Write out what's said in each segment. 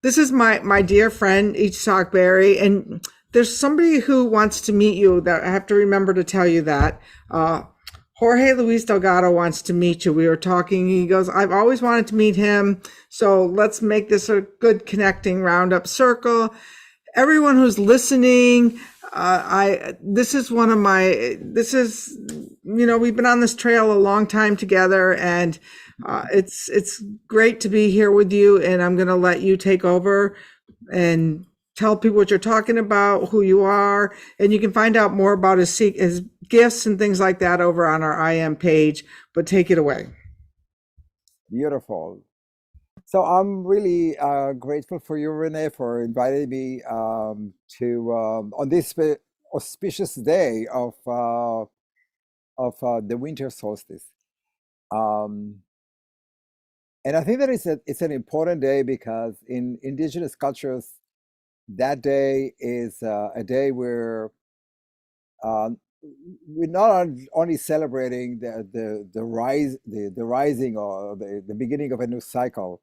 This is my dear friend Itzhak Beery, and there's somebody who wants to meet you. That I have to remember to tell you that. Uh, Jorge Luis Delgado wants to meet you. We were talking. He goes, I've always wanted to meet him, so let's make this a good connecting roundup circle. Everyone who's listening, I this is one of my this is we've been on this trail a long time together, and it's great to be here with you. And I'm going to let you take over and tell people what you're talking about, who you are, and you can find out more about his gifts and things like that over on our IM page. But take it away. Beautiful. So I'm really grateful for you, Renee, for inviting me to on this auspicious day of the winter solstice. Um, and I think that it's an important day because in indigenous cultures, that day is a day where uh, we're not only celebrating the rising or the beginning of a new cycle,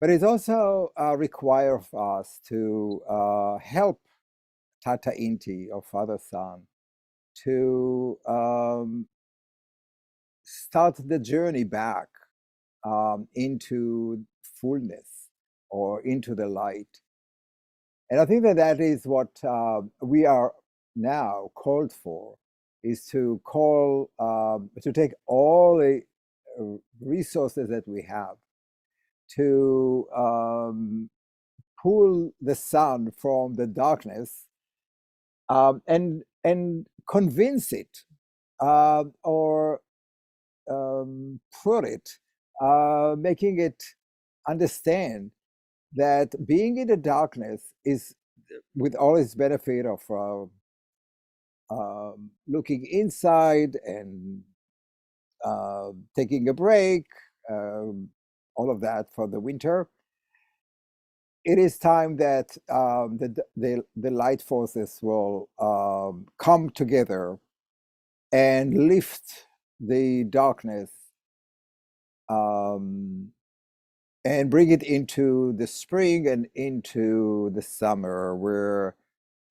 but it also requires us to help Tata Inti or Father Son to start the journey back into fullness or into the light. And I think that that is what we are now called for, is to to take all the resources that we have to pull the sun from the darkness and convince it or prod it, making it understand that being in the darkness is, with all its benefit of looking inside and taking a break, um, all of that for the winter. It is time that the light forces will come together and lift the darkness um, and bring it into the spring and into the summer,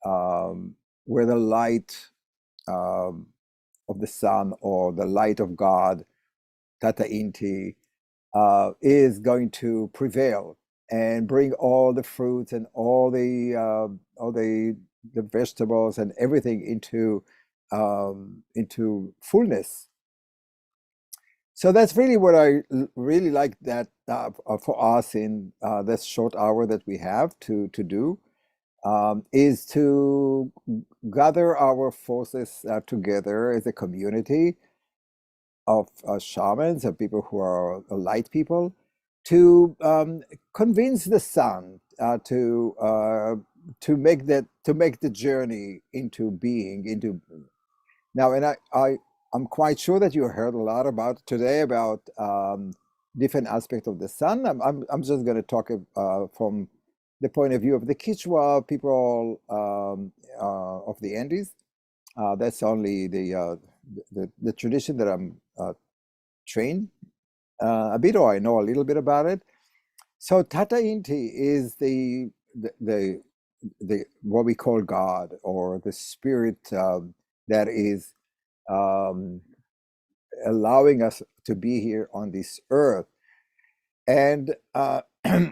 um, where the light um, of the sun or the light of God, Tata Inti, is going to prevail and bring all the fruits and all the vegetables and everything into fullness. So that's really what I really like that for us in this short hour that we have to do, is to gather our forces together as a community of shamans and people who are light people to convince the sun to make the journey into being into now. And I'm quite sure that you heard a lot about today about different aspects of the sun. I'm just going to talk from the point of view of the Kichwa people of the Andes. That's only the tradition that I'm trained a bit, or I know a little bit about it. So Tata Inti is the what we call God, or the spirit that is um, allowing us to be here on this earth. And Tata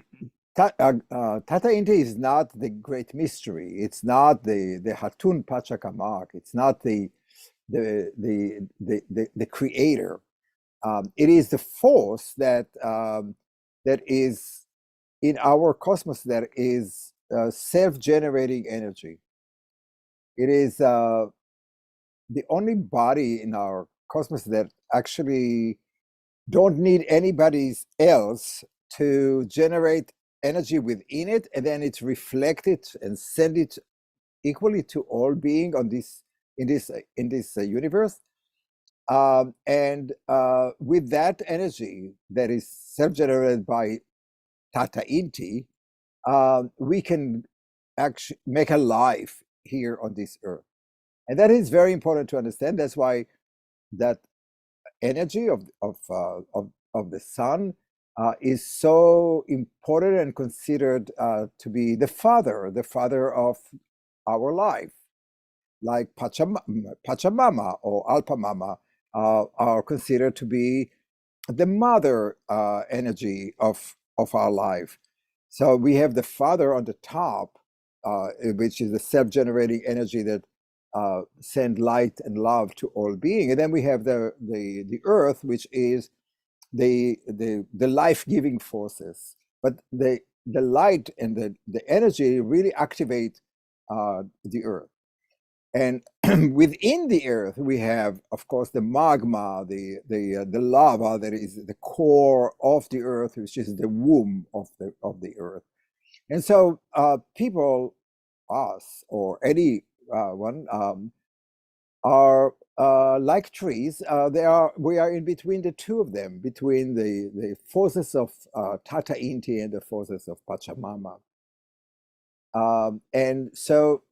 Inti is not the great mystery. It's not the Hatun Pachakamak. It's not the creator. It is the force that is in our cosmos, that is self-generating energy. It is the only body in our cosmos that actually don't need anybody else to generate energy within it, and then it's reflected and send it equally to all being on this in this universe. And with that energy that is self-generated by Tata Inti, we can actually make a life here on this earth. And that is very important to understand. That's why that energy of the sun is so important and considered to be the father of our life, like Pachamama or Alpamama are considered to be the mother energy of our life. So we have the father on the top, which is the self-generating energy that send light and love to all being, and then we have the earth, which is the life-giving forces. But the light and the energy really activate the earth. And within the earth, we have, of course, the magma, the lava that is the core of the earth, which is the womb of the earth. And so people, us or any one, are like trees. We are in between the two of them, between the forces of Tata Inti and the forces of Pachamama. And so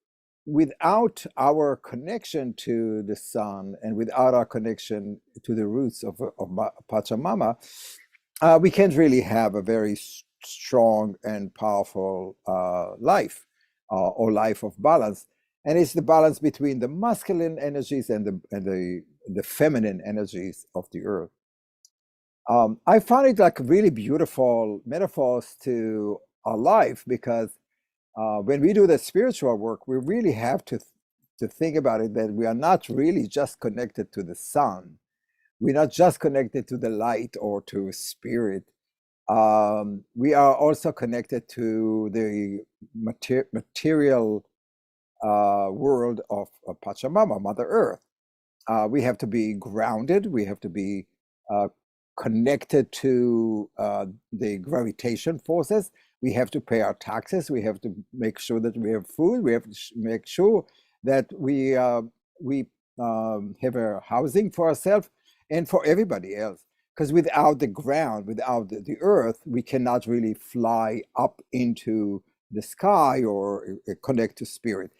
without our connection to the sun and without our connection to the roots of Pachamama, we can't really have a very strong and powerful life or life of balance. And it's the balance between the masculine energies and the feminine energies of the earth. I found it like really beautiful metaphors to our life, because when we do the spiritual work, we really have to think about it, that we are not really just connected to the sun. We're not just connected to the light or to spirit. We are also connected to the material world of Pachamama, Mother Earth. We have to be grounded. We have to be connected to the gravitation forces. We have to pay our taxes. We have to make sure that we have food. We have to make sure that we have a housing for ourselves and for everybody else. Because without the ground, without the earth, we cannot really fly up into the sky or connect to spirit.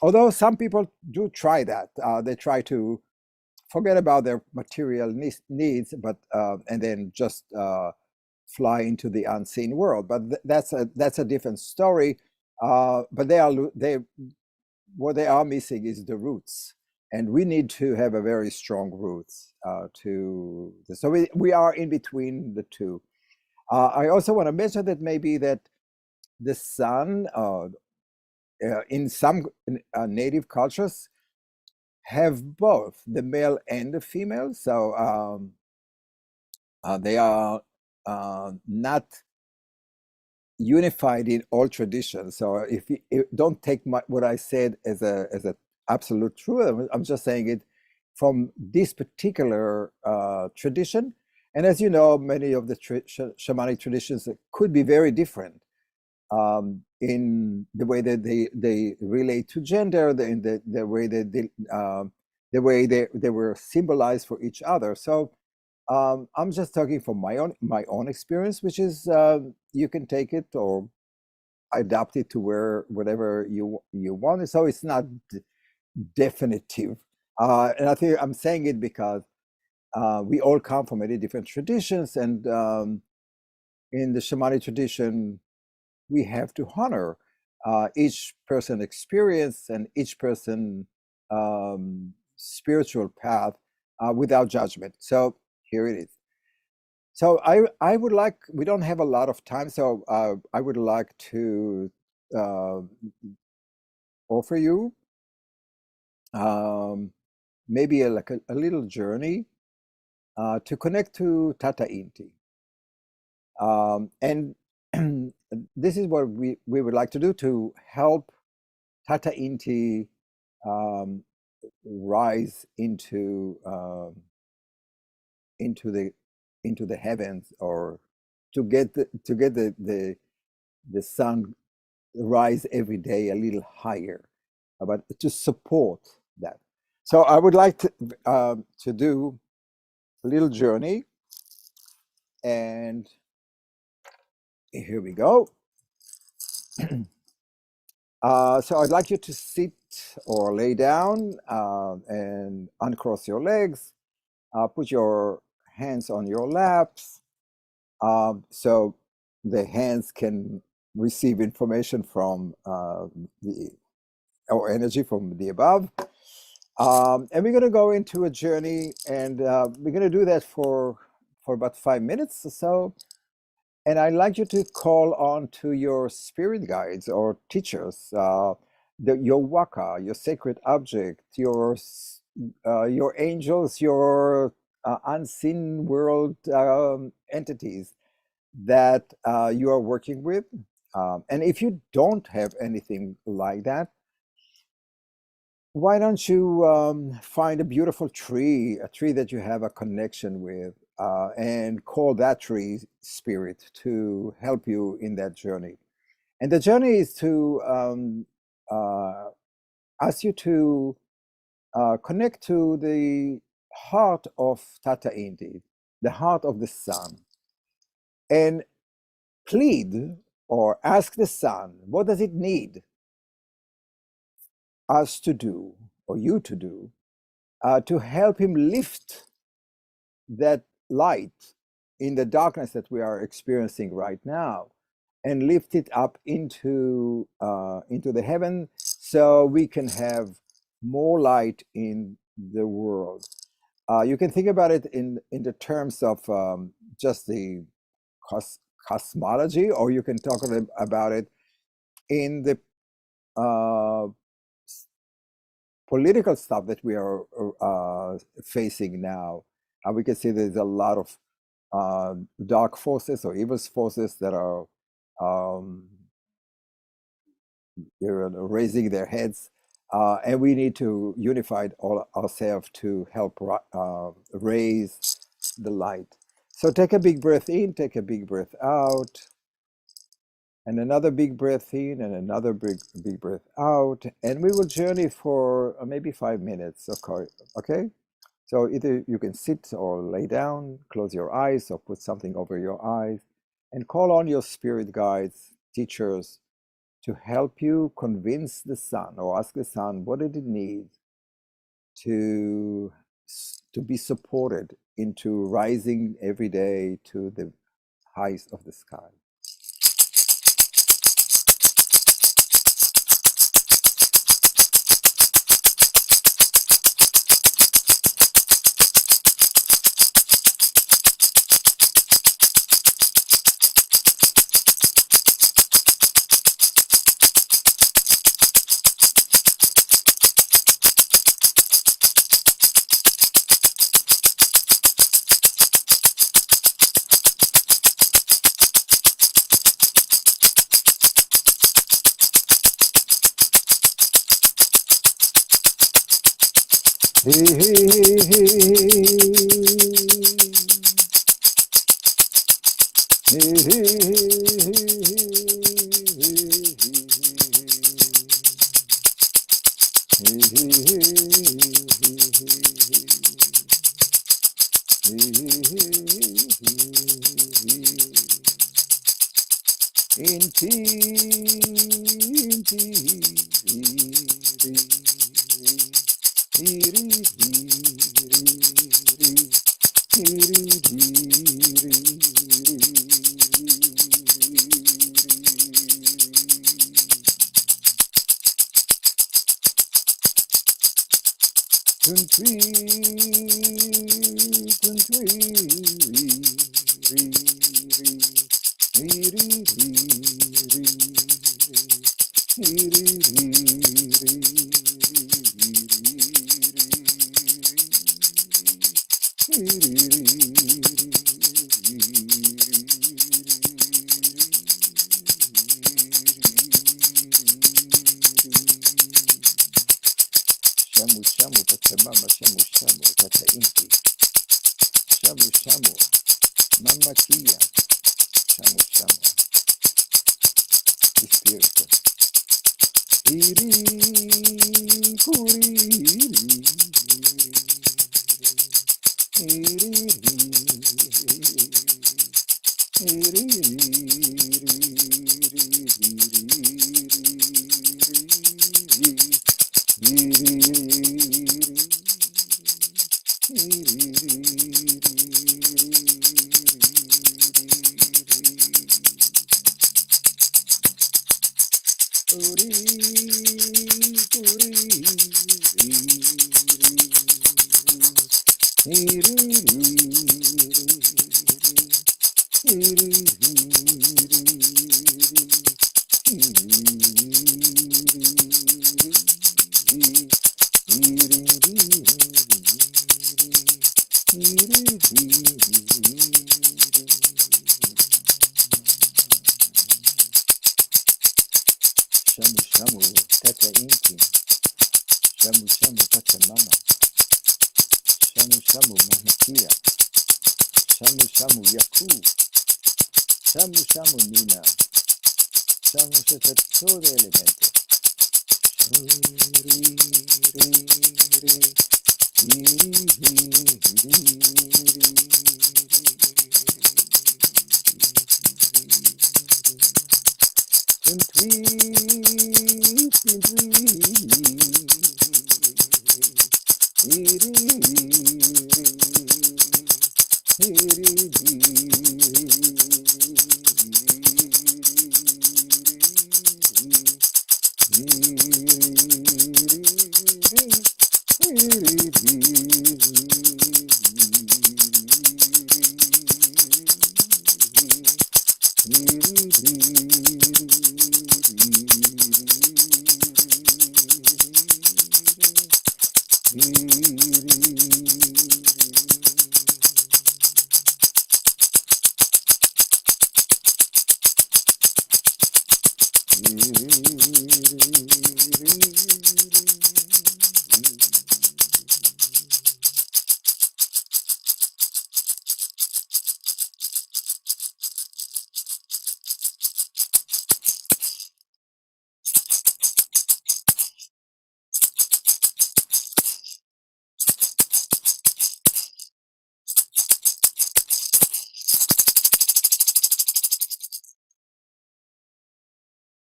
Although some people do try that. They try to forget about their material needs, but and then just fly into the unseen world. But that's a different story. But what they are missing is the roots, and we need to have a very strong roots so we are in between the two. I also want to mention that maybe that the sun in some native cultures have both the male and the female. So they are not unified in all traditions. So if you don't take what I said as a absolute truth, I'm just saying it from this particular tradition. And as you know, many of the shamanic traditions could be very different in the way that they relate to gender, in the way that they were symbolized for each other. So I'm just talking from my own experience, which is you can take it or adapt it to whatever you want. So it's not definitive. And I think I'm saying it because we all come from many different traditions, and in the shamanic tradition, we have to honor each person experience and each person spiritual path without judgment. So here it is. So I would like, we don't have a lot of time, so I would like to offer you maybe like a little journey to connect to Tata Inti. And this is what we would like to do to help Tata Inti rise into the heavens, or to get the sun rise every day a little higher, but to support that. So I would like to do a little journey, and here we go. So I'd like you to sit or lay down and uncross your legs. Put your hands on your laps. So the hands can receive information from or energy from the above. And we're going to go into a journey, and we're going to do that for about 5 minutes or so. And I'd like you to call on to your spirit guides or teachers, your waka, your sacred object, your angels, your unseen world entities that you are working with. And if you don't have anything like that, why don't you find a beautiful tree, a tree that you have a connection with, and call that tree spirit to help you in that journey. And the journey is to ask you to connect to the heart of Tata Indi, the heart of the sun, and plead or ask the sun, what does it need us to do, or you to do, to help him lift that light in the darkness that we are experiencing right now, and lift it up into the heaven, so we can have more light in the world. You can think about it in the terms of just the cosmology, or you can talk about it in the political stuff that we are facing now. We can see there's a lot of dark forces or evil forces that are raising their heads, and we need to unify ourselves to help raise the light. So take a big breath in, take a big breath out, and another big breath in, and another big breath out, and we will journey for maybe 5 minutes. Okay? So either you can sit or lay down, close your eyes, or put something over your eyes, and call on your spirit guides, teachers, to help you convince the sun, or ask the sun, what did it need to be supported into rising every day to the heights of the sky. Uri, Shamu shamu tata inti, shamu shamu pachamama, shamu shamu mahatia, shamu shamu yaku, shamu shamu nina, shamu shata todo elemento.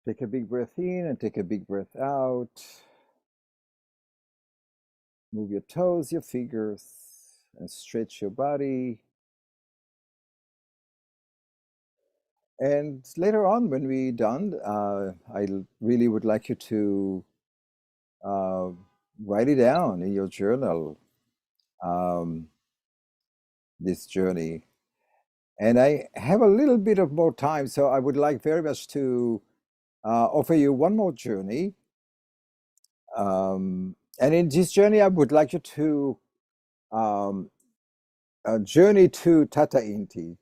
Take a big breath in and take a big breath out. Move your toes, your fingers, and stretch your body. And later on, when we're done, I really would like you to write it down in your journal, this journey. And I have a little bit of more time, so I would like very much to offer you one more journey. And in this journey, I would like you to journey to Tata Inti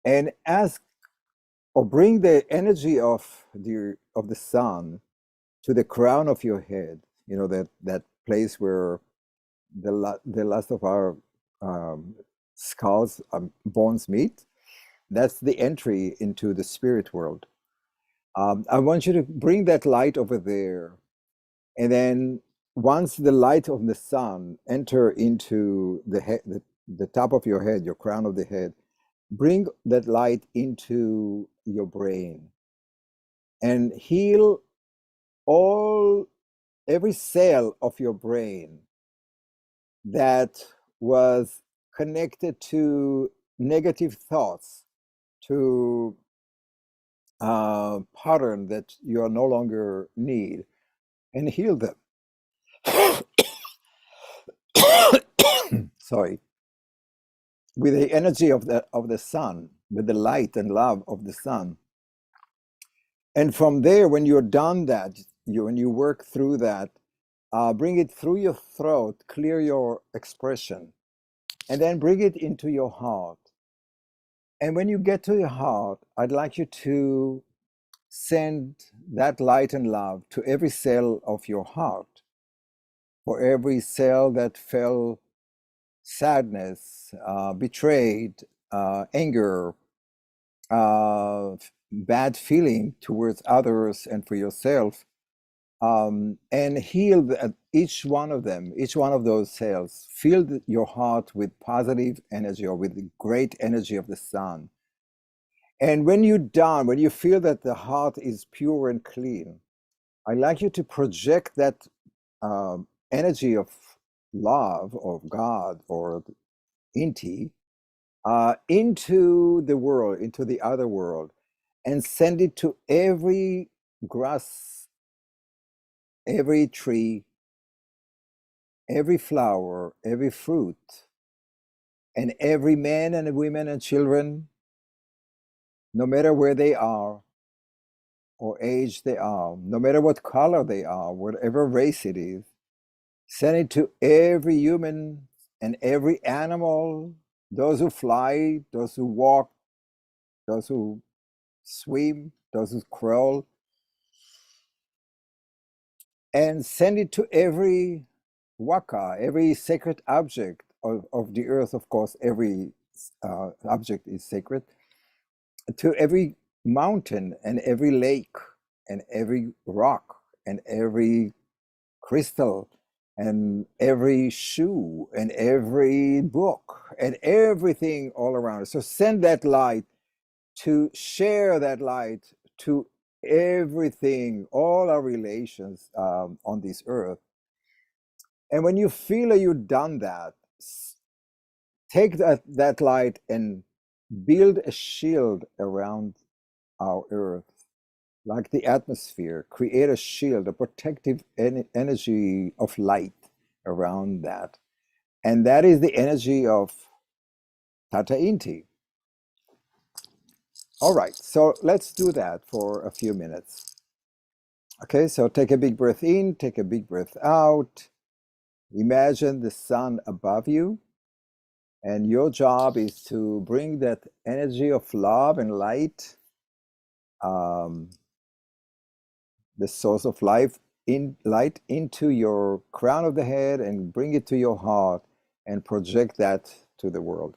and ask or bring the energy of the sun to the crown of your head. You know, that place where the last of our skulls bones meet. That's the entry into the spirit world. I want you to bring that light over there, and then once the light of the sun enter into the head, the top of your head, your crown of the head, bring that light into your brain and heal every cell of your brain that was connected to negative thoughts, to pattern that you no longer need, and heal them. Sorry. With the energy of the sun, with the light and love of the sun. And from there, when you're done that, when you work through that, bring it through your throat, clear your expression, and then bring it into your heart. And when you get to your heart, I'd like you to send that light and love to every cell of your heart. For every cell that felt sadness, betrayed, anger, bad feeling towards others and for yourself, and heal each one of them, each one of those cells. Fill your heart with positive energy or with the great energy of the sun. And when you're done, when you feel that the heart is pure and clean, I'd like you to project that energy of love, of God, or Inti, into the world, into the other world. and send it to every grass, every tree, every flower, every fruit, and every man and women and children, no matter where they are or age they are, no matter what color they are, whatever race it is, send it to every human and every animal, those who fly, those who walk, those who swim, those who crawl, and send it to every waka, every sacred object of the earth. Of course, every object is sacred, to every mountain and every lake and every rock and every crystal and every shoe and every book and everything all around. So send that light, to share that light to everything, all our relations on this earth. And when you feel that you've done that, take that light and build a shield around our earth, like the atmosphere. Create a shield, a protective energy of light around that. And that is the energy of Tata Inti. All right, so let's do that for a few minutes. Okay, so take a big breath in, take a big breath out. Imagine the sun above you. And your job is to bring that energy of love and light, the source of light into your crown of the head and bring it to your heart and project that to the world.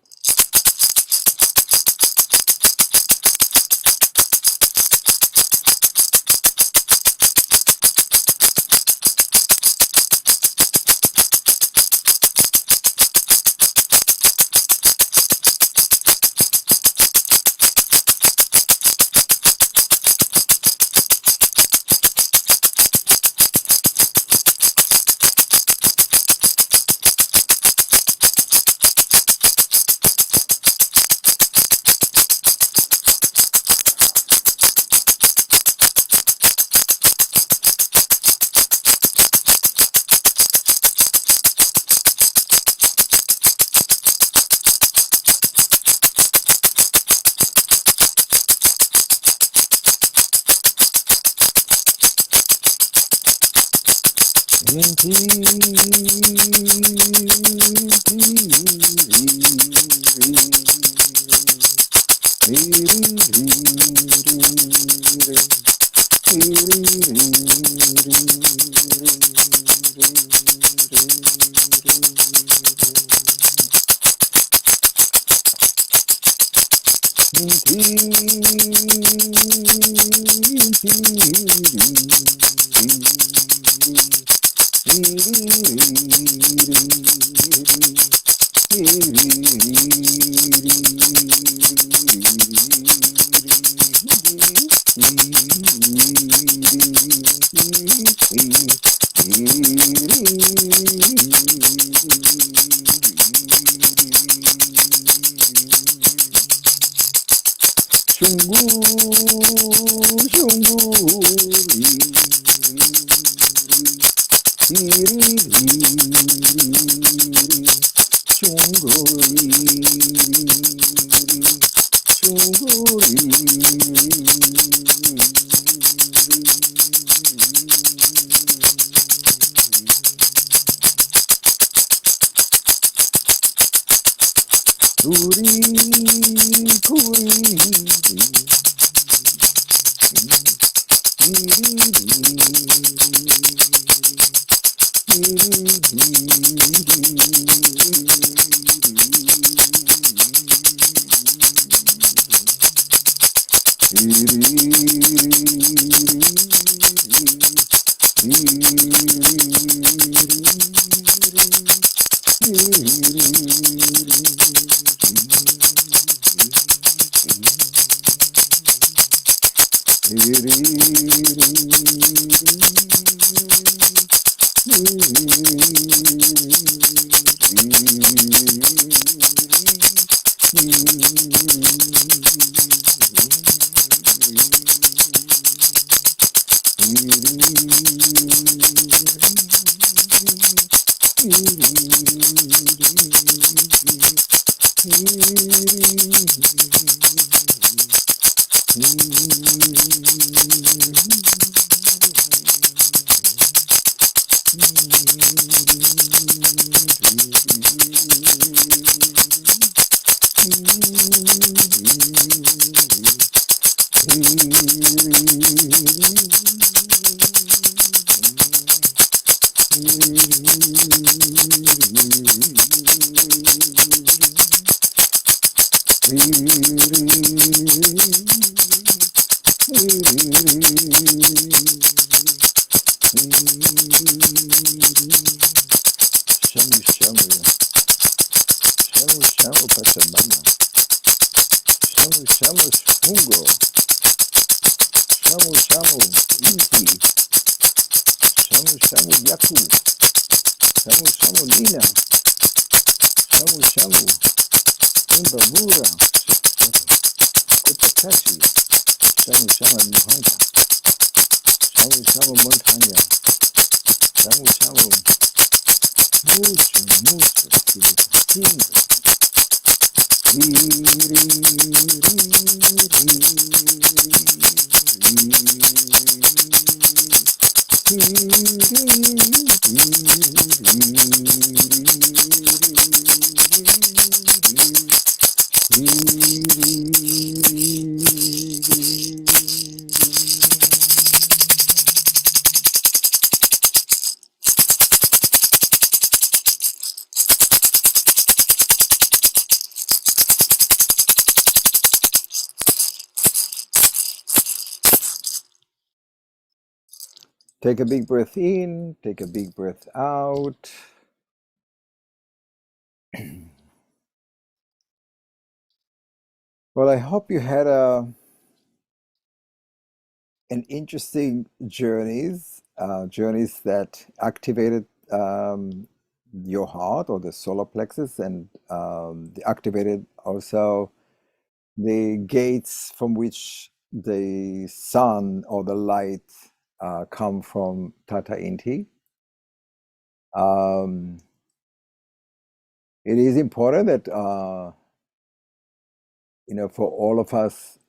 Take a big breath in, take a big breath out. Well, I hope you had an interesting journeys that activated your heart or the solar plexus, and activated also the gates from which the sun or the light come from Tata Inti. It is important that for all of us,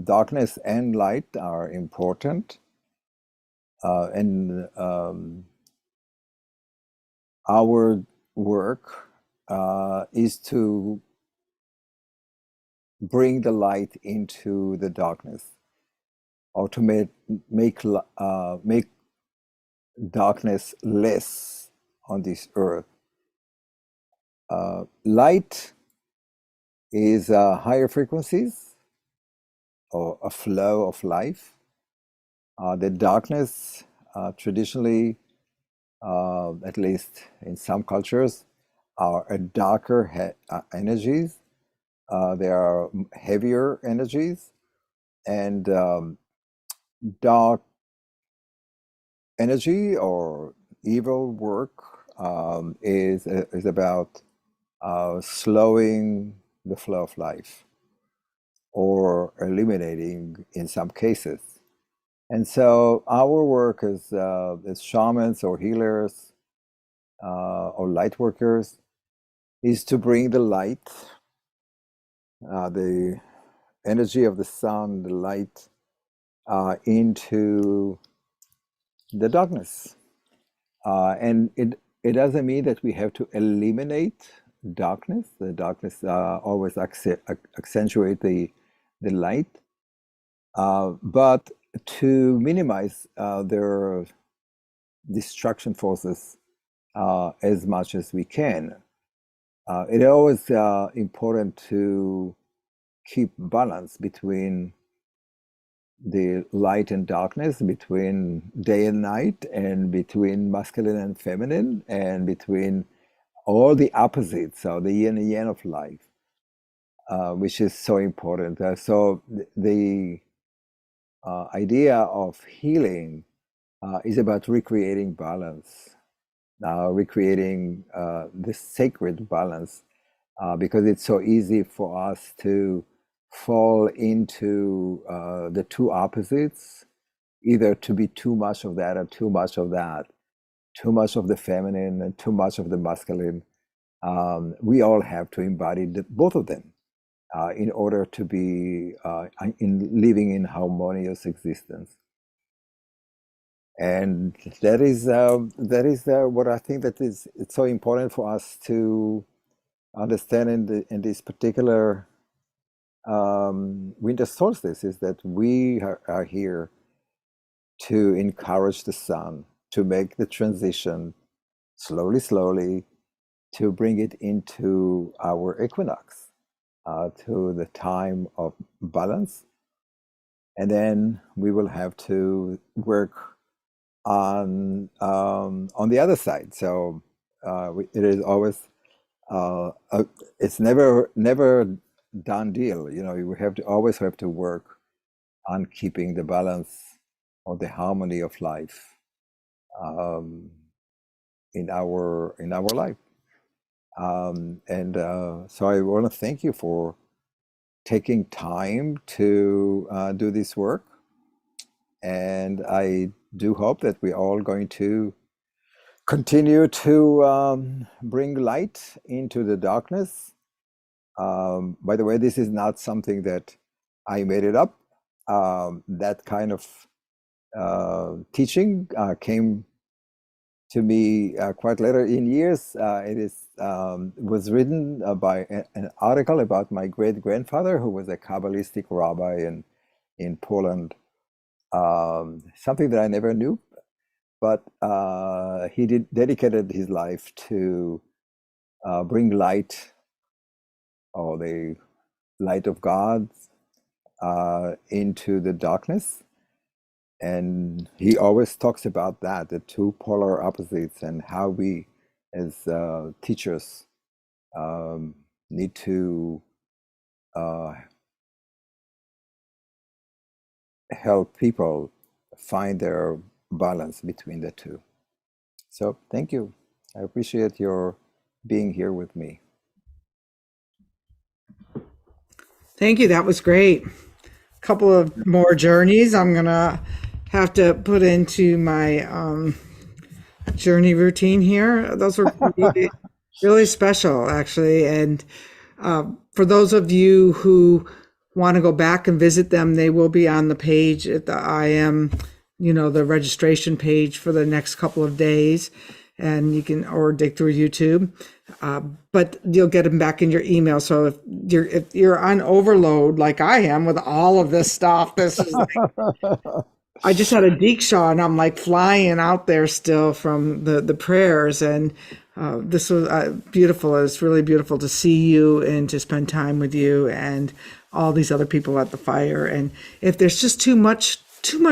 darkness and light are important, and our work is to bring the light into the darkness, or to make darkness less on this earth. Light is higher frequencies, or a flow of life. The darkness, traditionally, at least in some cultures, are a darker energies. They are heavier energies, and dark energy or evil work is about slowing the flow of life, or eliminating in some cases. And so our work as shamans or healers or light workers is to bring the light, the energy of the sun, the light, into the darkness. And it doesn't mean that we have to eliminate darkness. The darkness always accentuate the light, but to minimize their destruction forces as much as we can. It is always important to keep balance between the light and darkness, between day and night, and between masculine and feminine, and between all the opposites, so the yin and yang of life, which is so important. So the idea of healing is about recreating balance, recreating this sacred balance, because it's so easy for us to fall into the two opposites, either to be too much of that or too much of that, too much of the feminine and too much of the masculine. We all have to embody both of them in order to be in living in harmonious existence. And that is what I think that is it's so important for us to understand in this particular winter solstice, is that we are here to encourage the sun to make the transition slowly, slowly, to bring it into our equinox, to the time of balance. And then we will have to work on the other side. So it is always it's never done deal. You know, you have to always have to work on keeping the balance or the harmony of life um, in our life. So I want to thank you for taking time to do this work, and I do hope that we're all going to continue to bring light into the darkness. By the way, this is not something that I made it up. That kind of teaching came to me quite later in years. It was written by an article about my great grandfather, who was a Kabbalistic rabbi in Poland. Something that I never knew, but he dedicated his life to bring light, or the light of God, into the darkness. And he always talks about that, the two polar opposites, and how we as teachers need to help people find their balance between the two. So thank you. I appreciate your being here with me. Thank you. That was great. A couple of more journeys I'm gonna have to put into my journey routine here. Those were really, really special, actually. And for those of you who want to go back and visit them, they will be on the page at the IM, the registration page for the next couple of days. And you can, or dig through YouTube, but you'll get them back in your email. So if you're on overload like I am with all of this stuff, this is like, I just had a Diksha and I'm like flying out there still from the prayers. And this was beautiful. It was really beautiful to see you and to spend time with you and all these other people at the fire. And if there's just too much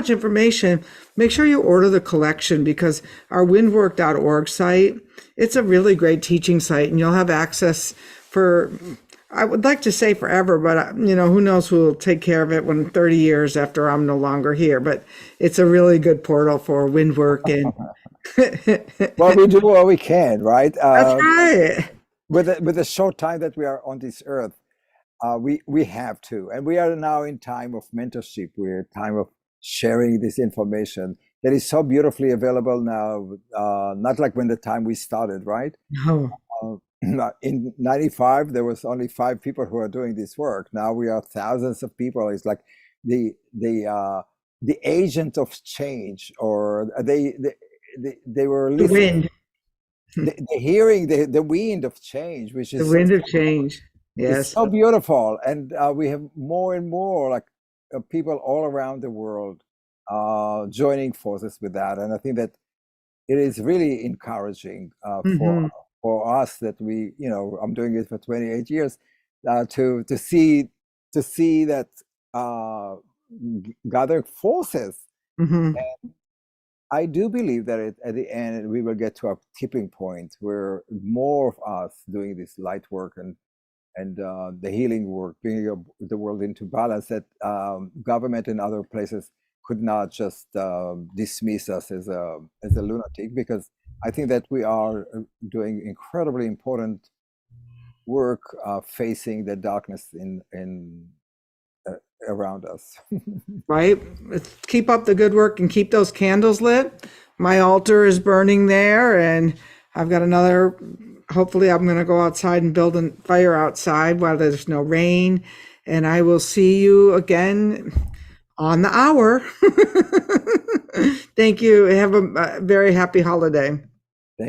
information, make sure you order the collection, because our windwork.org site, it's a really great teaching site, and you'll have access for, I would like to say forever, but who knows who will take care of it when 30 years after I'm no longer here. But it's a really good portal for windwork. And Well, we do what we can, right? that's right. With the short time that we are on this earth, we have to, and we are now in time of mentorship. We're in time of sharing this information that is so beautifully available now. Not like when the time we started, right? No. In 95, there was only 5 people who are doing this work. Now we are thousands of people. It's like the agent of change, or they were The listening, wind, the hearing the wind of change, which the is so, wind of change. it's Yes. so beautiful. And we have more and more like people all around the world joining forces with that. And I think that it is really encouraging Hmm. for us that I'm doing it for 28 years, to see that gathering forces. Hmm. I do believe that at the end we will get to a tipping point where more of us doing this light work and the healing work, bringing the world into balance, that government and other places could not just dismiss us as a lunatic, because I think that we are doing incredibly important work, facing the darkness in around us. Right? Keep up the good work and keep those candles lit. My altar is burning there, and I've got another. Hopefully, I'm going to go outside and build a fire outside while there's no rain. And I will see you again on the hour. Thank you. Have a very happy holiday.